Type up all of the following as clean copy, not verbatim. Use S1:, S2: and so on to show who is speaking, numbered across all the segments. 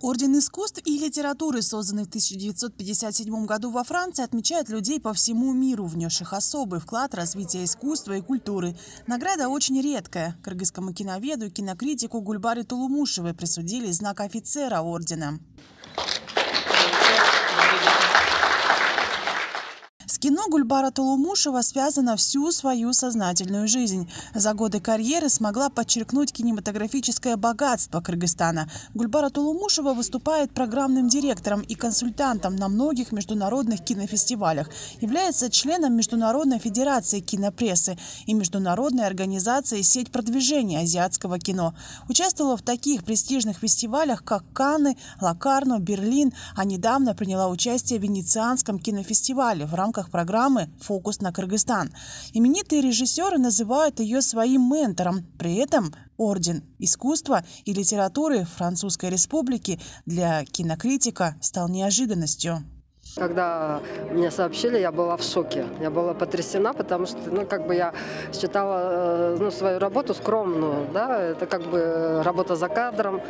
S1: Орден искусств и литературы, созданный в 1957 году во Франции, отмечает людей по всему миру, внесших особый вклад в развитие искусства и культуры. Награда очень редкая. Кыргызскому киноведу и кинокритику Гульбаре Тулумушевой присудили знак офицера ордена. С кино Гульбара Тулумушева связана всю свою сознательную жизнь. За годы карьеры смогла подчеркнуть кинематографическое богатство Кыргызстана. Гульбара Тулумушева выступает программным директором и консультантом на многих международных кинофестивалях, является членом Международной федерации кинопрессы и Международной организации «Сеть продвижения азиатского кино». Участвовала в таких престижных фестивалях, как Канны, Локарно, Берлин, а недавно приняла участие в Венецианском кинофестивале в рамках программы «Фокус на Кыргызстан». Именитые режиссеры называют ее своим ментором. При этом орден искусства и литературы Французской Республики для кинокритика стал неожиданностью.
S2: Когда мне сообщили, я была в шоке. Я была потрясена, потому что, я считала, свою работу скромную, да, это работа за кадром,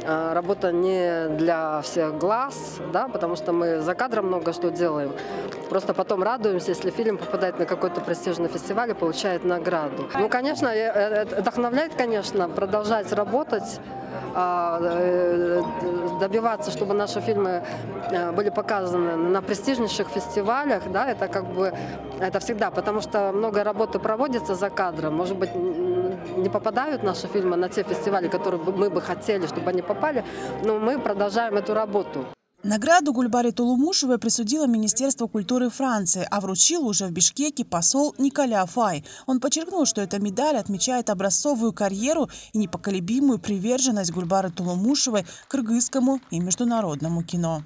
S2: работа не для всех глаз, да, потому что мы за кадром много что делаем. Просто потом радуемся, если фильм попадает на какой-то престижный фестиваль и получает награду. Конечно, это вдохновляет, конечно, продолжать работать, добиваться, чтобы наши фильмы были показаны на престижнейших фестивалях, да, это всегда, потому что много работы проводится за кадром, может быть, не попадают наши фильмы на те фестивали, которые мы бы хотели, чтобы они попали, но мы продолжаем эту работу.
S1: Награду Гульбаре Тулумушевой присудило Министерство культуры Франции, а вручил уже в Бишкеке посол Николя Фай. Он подчеркнул, что эта медаль отмечает образцовую карьеру и непоколебимую приверженность Гульбары Тулумушевой к кыргызскому и международному кино.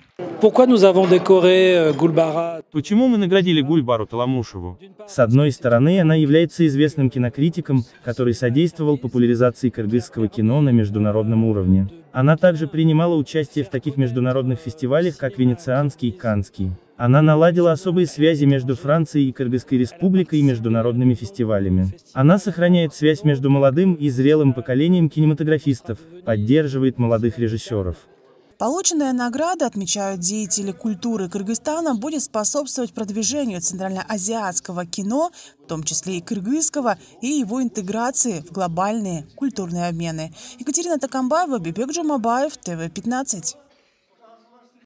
S3: Почему мы наградили Гульбару Тулумушеву? С одной стороны, она является известным кинокритиком, который содействовал популяризации кыргызского кино на международном уровне. Она также принимала участие в таких международных фестивалях, как Венецианский и Каннский. Она наладила особые связи между Францией и Кыргызской республикой и международными фестивалями. Она сохраняет связь между молодым и зрелым поколением кинематографистов, поддерживает молодых режиссеров.
S1: Полученная награда, отмечают деятели культуры Кыргызстана, будет способствовать продвижению центральноазиатского кино, в том числе и кыргызского, и его интеграции в глобальные культурные обмены. Екатерина Такамбаева, Бибек Джумабаев, ТВ-15.